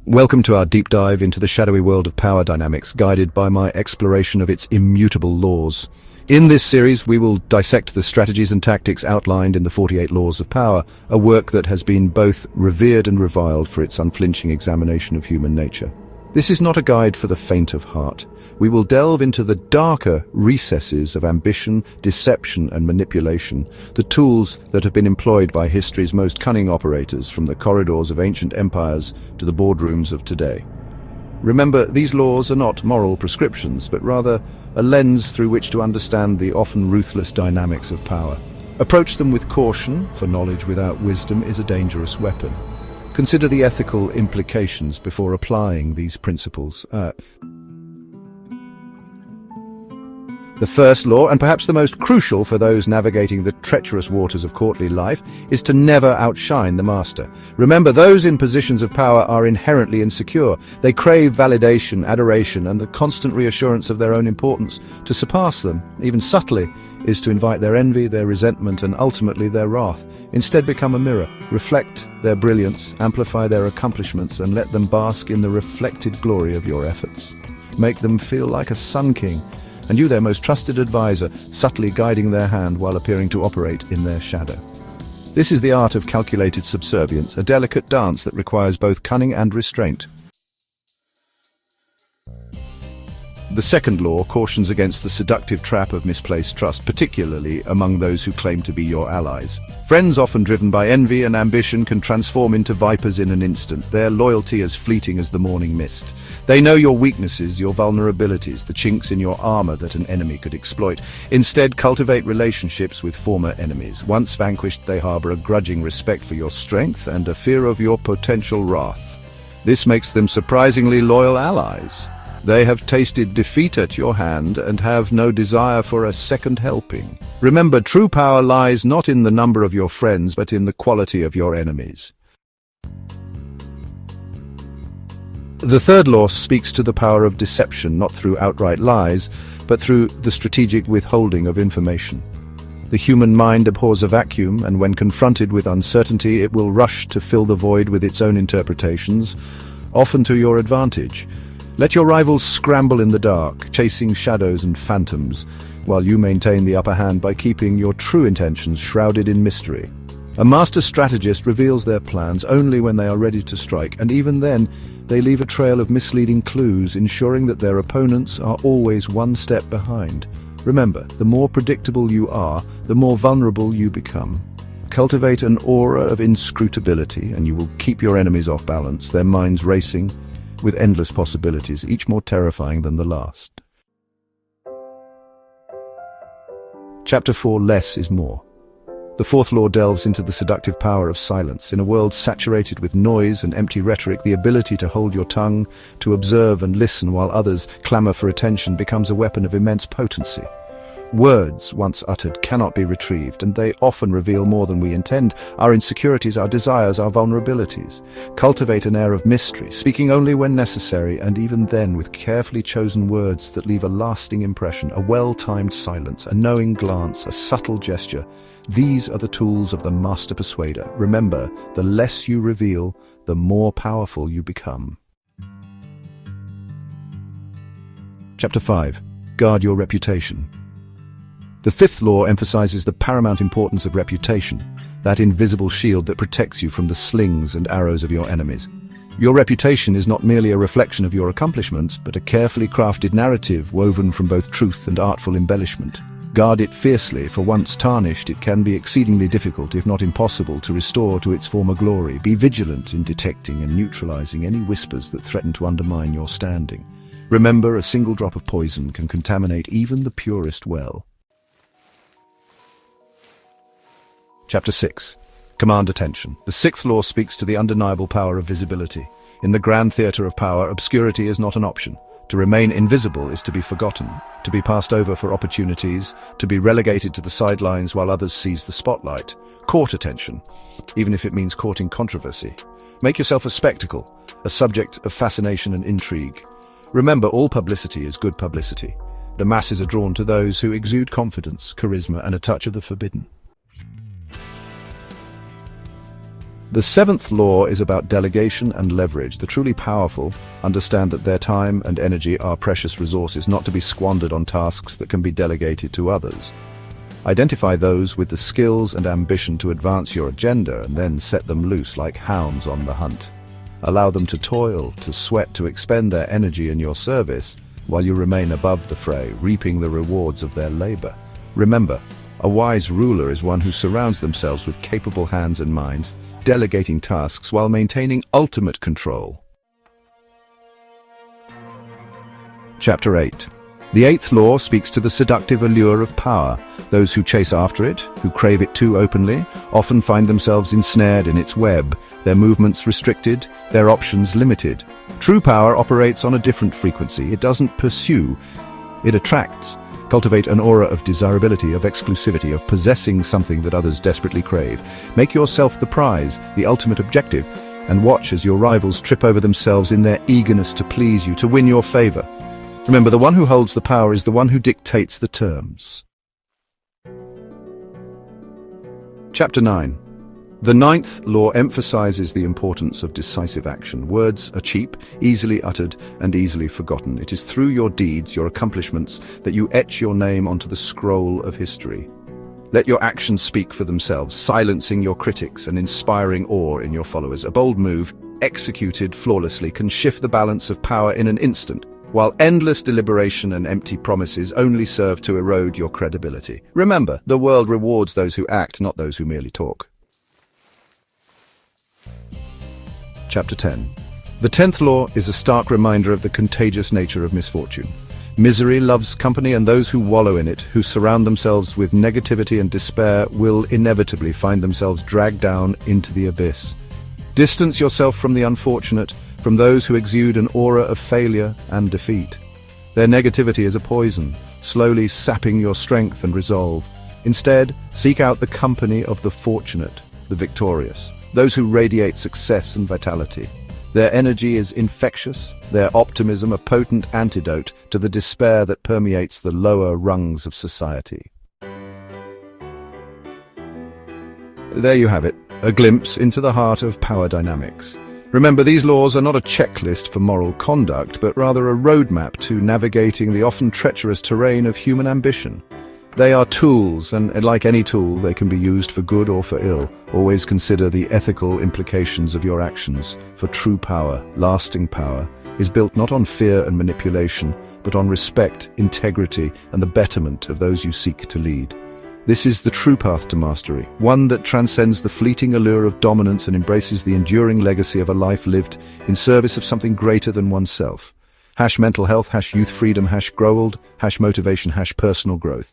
Welcome to our deep dive into the shadowy world of power dynamics, guided by my exploration of its immutable laws. In this series, we will dissect the strategies and tactics outlined in the 48 Laws of Power, a work that has been both revered and reviled for its unflinching examination of human nature. This is not a guide for the faint of heart. We will delve into the darker recesses of ambition, deception, and manipulation, the tools that have been employed by history's most cunning operators, from the corridors of ancient empires to the boardrooms of today. Remember, these laws are not moral prescriptions, but rather a lens through which to understand the often ruthless dynamics of power. Approach them with caution, for knowledge without wisdom is a dangerous weapon. Consider the ethical implications before applying these principles. The first law, and perhaps the most crucial for those navigating the treacherous waters of courtly life, is to never outshine the master. Remember, those in positions of power are inherently insecure. They crave validation, adoration, and the constant reassurance of their own importance. To surpass them, even subtly, is to invite their envy, their resentment, and ultimately their wrath. Instead, become a mirror. Reflect their brilliance, amplify their accomplishments, and let them bask in the reflected glory of your efforts. Make them feel like a sun king, and you, their most trusted advisor, subtly guiding their hand while appearing to operate in their shadow. This is the art of calculated subservience, a delicate dance that requires both cunning and restraint. The second law cautions against the seductive trap of misplaced trust, particularly among those who claim to be your allies. Friends, often driven by envy and ambition, can transform into vipers in an instant, their loyalty as fleeting as the morning mist. They know your weaknesses, your vulnerabilities, the chinks in your armor that an enemy could exploit. Instead, cultivate relationships with former enemies. Once vanquished, they harbor a grudging respect for your strength and a fear of your potential wrath. This makes them surprisingly loyal allies. They have tasted defeat at your hand and have no desire for a second helping. Remember, true power lies not in the number of your friends, but in the quality of your enemies. The third law speaks to the power of deception, not through outright lies, but through the strategic withholding of information. The human mind abhors a vacuum, and when confronted with uncertainty, it will rush to fill the void with its own interpretations, often to your advantage. Let your rivals scramble in the dark, chasing shadows and phantoms, while you maintain the upper hand by keeping your true intentions shrouded in mystery. A master strategist reveals their plans only when they are ready to strike, and even then, they leave a trail of misleading clues, ensuring that their opponents are always one step behind. Remember, the more predictable you are, the more vulnerable you become. Cultivate an aura of inscrutability, and you will keep your enemies off balance, their minds racing, with endless possibilities, each more terrifying than the last. Chapter 4: Less is More. The fourth law delves into the seductive power of silence. In a world saturated with noise and empty rhetoric, the ability to hold your tongue, to observe and listen while others clamor for attention, becomes a weapon of immense potency. Words, once uttered, cannot be retrieved, and they often reveal more than we intend: our insecurities, our desires, our vulnerabilities. Cultivate an air of mystery, speaking only when necessary, and even then with carefully chosen words that leave a lasting impression. A well-timed silence, a knowing glance, a subtle gesture. These are the tools of the master persuader. Remember, the less you reveal, the more powerful you become. Chapter 5: Guard your reputation. The fifth law emphasizes the paramount importance of reputation, that invisible shield that protects you from the slings and arrows of your enemies. Your reputation is not merely a reflection of your accomplishments, but a carefully crafted narrative woven from both truth and artful embellishment. Guard it fiercely, for once tarnished, it can be exceedingly difficult, if not impossible, to restore to its former glory. Be vigilant in detecting and neutralizing any whispers that threaten to undermine your standing. Remember, a single drop of poison can contaminate even the purest well. Chapter 6: Command attention. The sixth law speaks to the undeniable power of visibility. In the grand theater of power, obscurity is not an option. To remain invisible is to be forgotten, to be passed over for opportunities, to be relegated to the sidelines while others seize the spotlight. Court attention, even if it means courting controversy. Make yourself a spectacle, a subject of fascination and intrigue. Remember, all publicity is good publicity. The masses are drawn to those who exude confidence, charisma, and a touch of the forbidden. The seventh law is about delegation and leverage. The truly powerful understand that their time and energy are precious resources, not to be squandered on tasks that can be delegated to others. Identify those with the skills and ambition to advance your agenda and then set them loose like hounds on the hunt. Allow them to toil, to sweat, to expend their energy in your service, while you remain above the fray, reaping the rewards of their labor. Remember, a wise ruler is one who surrounds themselves with capable hands and minds, delegating tasks while maintaining ultimate control. Chapter 8. The eighth law speaks to the seductive allure of power. Those who chase after it, who crave it too openly, often find themselves ensnared in its web, their movements restricted, their options limited. True power operates on a different frequency. It doesn't pursue, it attracts. Cultivate an aura of desirability, of exclusivity, of possessing something that others desperately crave. Make yourself the prize, the ultimate objective, and watch as your rivals trip over themselves in their eagerness to please you, to win your favor. Remember, the one who holds the power is the one who dictates the terms. Chapter 9. The ninth law emphasizes the importance of decisive action. Words are cheap, easily uttered, and easily forgotten. It is through your deeds, your accomplishments, that you etch your name onto the scroll of history. Let your actions speak for themselves, silencing your critics and inspiring awe in your followers. A bold move, executed flawlessly, can shift the balance of power in an instant, while endless deliberation and empty promises only serve to erode your credibility. Remember, the world rewards those who act, not those who merely talk. Chapter 10. The 10th law is a stark reminder of the contagious nature of misfortune. Misery loves company, and those who wallow in it, who surround themselves with negativity and despair, will inevitably find themselves dragged down into the abyss. Distance yourself from the unfortunate, from those who exude an aura of failure and defeat. Their negativity is a poison, slowly sapping your strength and resolve. Instead, seek out the company of the fortunate, the victorious, those who radiate success and vitality. Their energy is infectious, their optimism a potent antidote to the despair that permeates the lower rungs of society. There you have it, a glimpse into the heart of power dynamics. Remember, these laws are not a checklist for moral conduct, but rather a roadmap to navigating the often treacherous terrain of human ambition. They are tools, and like any tool, they can be used for good or for ill. Always consider the ethical implications of your actions, for true power, lasting power, is built not on fear and manipulation, but on respect, integrity, and the betterment of those you seek to lead. This is the true path to mastery, one that transcends the fleeting allure of dominance and embraces the enduring legacy of a life lived in service of something greater than oneself. #mental health, #youth freedom, #grow old, #motivation, #personal growth.